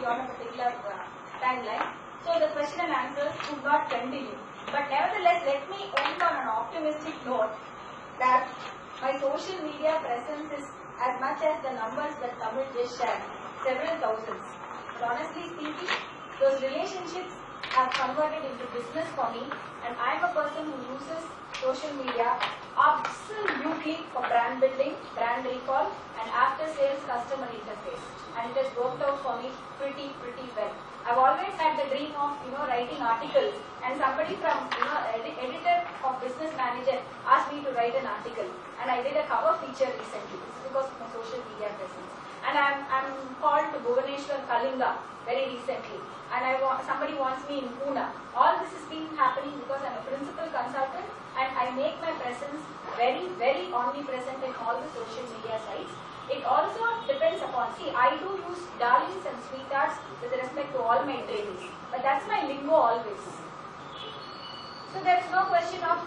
on a particular timeline. So the question and answers could not continue. But nevertheless, let me end on an optimistic note that my social media presence is as much as the numbers that Tamil just shared, several thousands. But honestly speaking, those relationships have converted into business for me, and I am a person who uses social media absolutely for brand building, brand recall, and after-sales customer interface. And it has worked out for me pretty well. I've always had the dream of writing articles, and somebody from editor of Business Manager asked me to write an article, and I did a cover feature recently. It's because of my social media presence. And I'm called to Bhubaneswar Kalinga very recently, and somebody wants me in Pune. All this has been happening because I'm a principal consultant, and I make my presence very omnipresent in all the social media sites. It also depends upon, I do use darlings and sweethearts with respect to all my trainees, but that's my lingo always. So there is no question of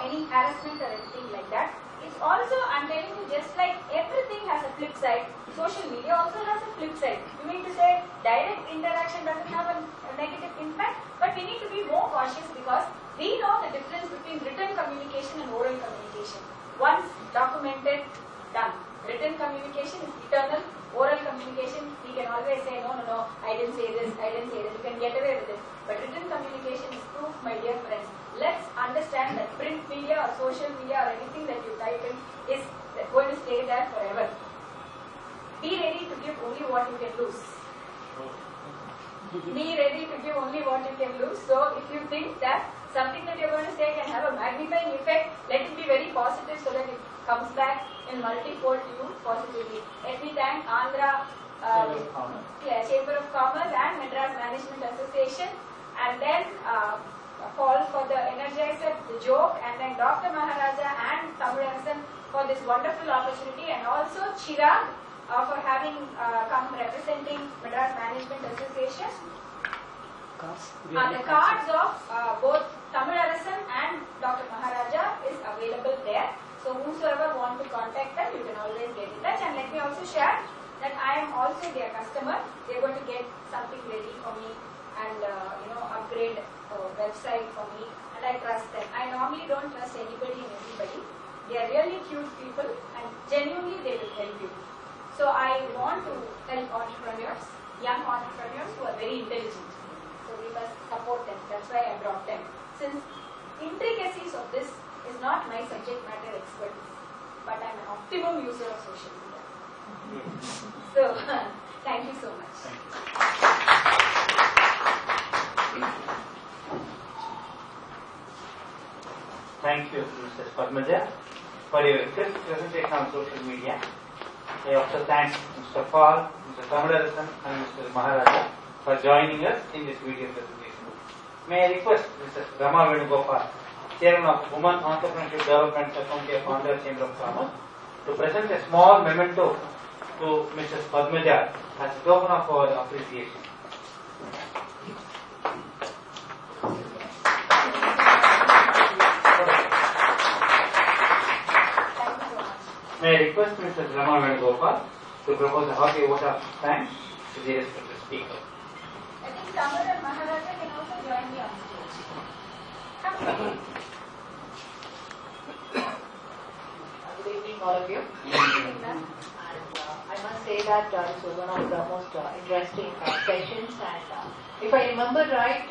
any harassment or anything like that. It's also, I'm telling you, just like everything has a flip side, social media also has a flip side. You mean to say direct interaction doesn't have a negative impact, but we need to be more cautious because we know the difference between written communication and oral communication. Once documented, done. Written communication is eternal. Oral communication, we can always say, no, I didn't say this, you can get away with it. But written communication is proof, my dear friends. Let's understand that print media or social media or anything that you type in is going to stay there forever. Be ready to give only what you can lose. Be ready to give only what you can lose. So if you think that something that you're going to say can have a magnifying effect, let it be very positive so that it comes back in multifold to you positively. Let me thank Andhra Chamber of Commerce and Madras Management Association, and then Paul for the energizer, the joke, and then Dr. Maharaja and Tamilarasan for this wonderful opportunity, and also Chirag for having come representing Madras Management Association. The cards of both Tamilarasan and Dr. Maharaja is available there. So whosoever want to contact them, you can always get in touch. And let me also share that I am also their customer. They are going to get something ready for me and upgrade website for me, and I trust them. I normally don't trust anybody and everybody. They are really cute people, and genuinely they will help you. So I want to help entrepreneurs, young entrepreneurs who are very intelligent. So we must support them. That's why I brought them. Since intricacies of this is not my subject matter expertise, but I'm an optimum user of social media. So, thank you so much. Thank you, Mrs. Padmaja, for your crisp presentation on social media. I also thank Mr. Paul, Mr. Tamilarasan, and Mr. Maharaja for joining us in this video presentation. May I request Mrs. Rama Venugopal, Chairman of Women Entrepreneurship Development Committee of Andhra Chamber of Commerce, to present a small memento to Mrs. Padmaja as a token of our appreciation. May I request Mrs. Rama Venugopal to propose a hearty vote of thanks to the respected speaker. I think Tamil and Maharaja can also join me on stage. Come. Good evening, all of you. And I must say that this was one of the most interesting sessions. And if I remember right,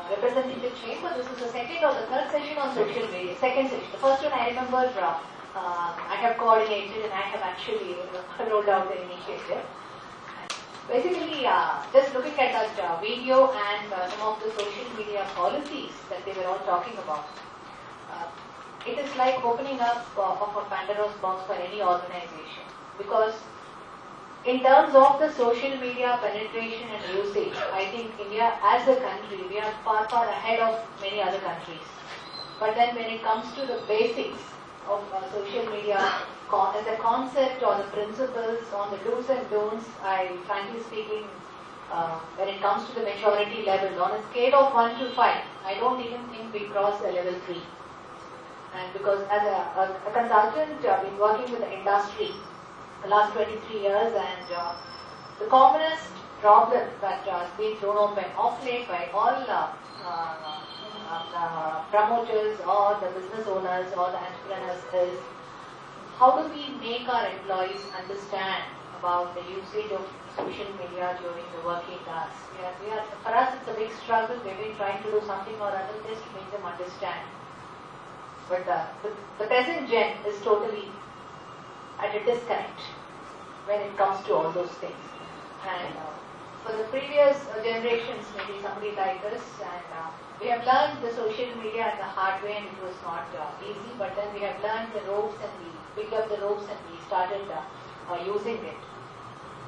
representing the chamber, this is the second or the third session on social media. Second session. The first one I remember I have coordinated and I have actually rolled out the initiative. Basically, just looking at that video and some of the social media policies that they were all talking about, it is like opening up of a Pandora's box for any organization, because in terms of the social media penetration and usage, I think India as a country, we are far ahead of many other countries. But then when it comes to the basics of social media as a concept or the principles on the do's and don'ts, frankly speaking, when it comes to the maturity level, on a scale of 1 to 5, I don't even think we cross the level 3. And because as a consultant, I've been working with the industry the last 23 years, and the commonest problem that has been thrown open off late by all promoters or the business owners or the entrepreneurs is how do we make our employees understand about the usage of social media during the working hours? For us, it's a big struggle. We've been trying to do something or other just to make them understand. But the present gen is totally at a disconnect when it comes to all those things. And for the previous generations, maybe somebody like us, and we have learned the social media the hard way, and it was not easy. But then we have learned the ropes, and we picked up the ropes, and we started using it.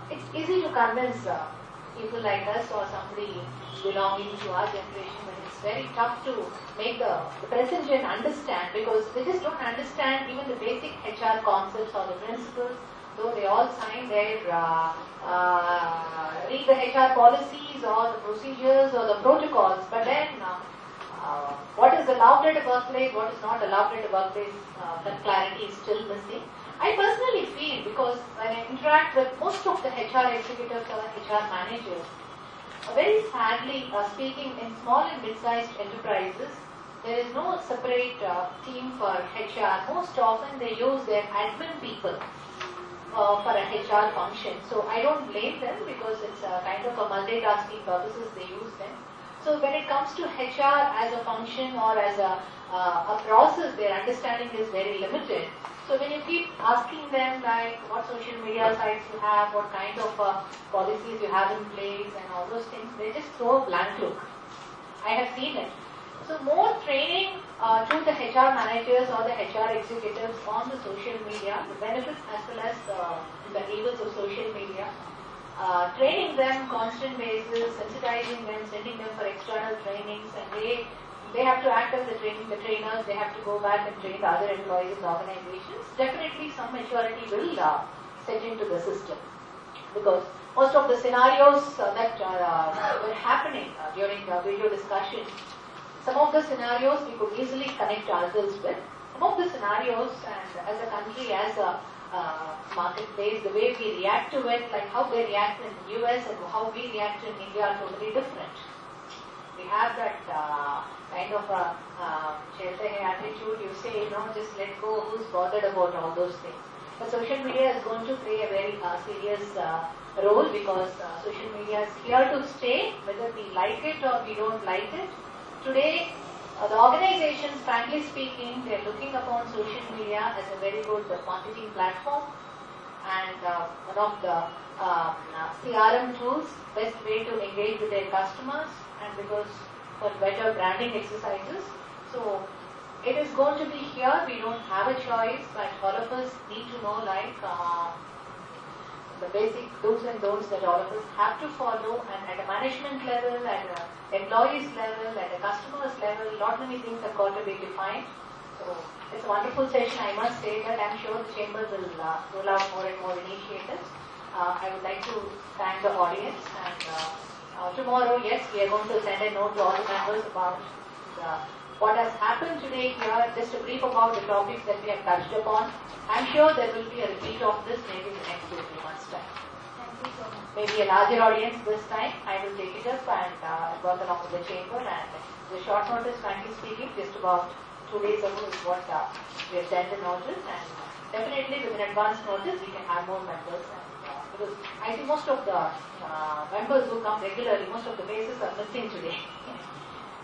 It's easy to convince people like us or somebody belonging to our generation, but it's very tough to make the present gen understand, because they just don't understand even the basic HR concepts or the principles, though they all sign their read the HR policies or the procedures or the protocols, but then what is allowed at a workplace, what is not allowed at a workplace, that clarity is still missing. I personally feel, because when I interact with most of the HR executives or HR managers, very sadly speaking, in small and mid-sized enterprises, there is no separate team for HR. Most often they use their admin people for a HR function. So I don't blame them, because it's a kind of a multitasking purposes they use them. So when it comes to HR as a function or as a process, their understanding is very limited. So when you keep asking them like what social media sites you have, what kind of policies you have in place and all those things, they just throw a blank look. I have seen it. So more training to the HR managers or the HR executives on the social media, the benefits as well as the evils of social media. Training them constant basis, sensitizing them, sending them for external trainings, and they have to act as the trainers, they have to go back and train the other employees in the organizations. Definitely some maturity will set into the system, because most of the scenarios that were happening during the video discussion, some of the scenarios we could easily connect ourselves with. Some of the scenarios, and as a country, as a marketplace, the way we react to it, like how they react in the US and how we react in India are totally different. We have that kind of a attitude, you say, just let go, who's bothered about all those things. But social media is going to play a very serious role, because social media is here to stay, whether we like it or we don't like it. Today, the organizations, frankly speaking, they're looking upon social media as a very good marketing platform and one of the CRM tools, best way to engage with their customers, and because for better branding exercises. So it is going to be here. We don't have a choice, but all of us need to know like the basic do's and don'ts that all of us have to follow, and at a management level, at an employees level, at a customer's level, lot many things have got to be defined. So it's a wonderful session. I must say that I'm sure the chamber will roll out more and more initiatives. I would like to thank the audience, and tomorrow, yes, we are going to send a note to all the members about what has happened today here, just a brief about the topics that we have touched upon. I'm sure there will be a repeat of this maybe in the next 2 or 3 months' time. Thank you so much. Maybe a larger audience this time. I will take it up and work along with the chamber, and the short notice, frankly speaking, just about 2 days ago is what we have sent the notice, and definitely with an advance notice we can have more members. Because I think most of the members who come regularly, most of the faces are missing today.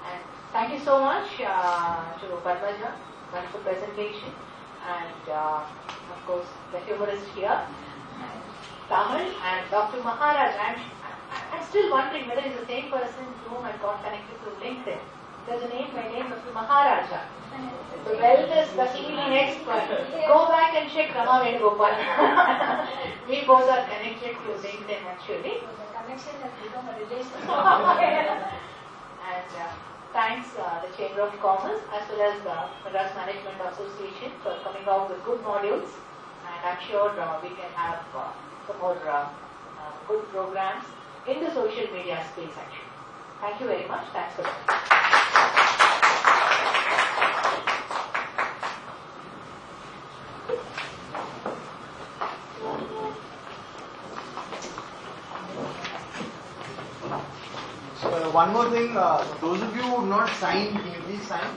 And thank you so much to Padmaja, wonderful presentation, and of course the humorist here, Tamil, and Dr. Maharaj. I'm still wondering whether it's the same person to whom I got connected through LinkedIn. There's a name by name Dr. Maharaja, the wellness, the healing expert. Go back and check Rama Venugopal. We both are connected through LinkedIn actually. So the connection has become a relation. And thanks the Chamber of Commerce as well as the Madras Management Association for coming out with good modules, and I'm sure we can have some more good programs in the social media space actually. Thank you very much. Thanks for that. one more thing, those of you who have not signed, can you please sign?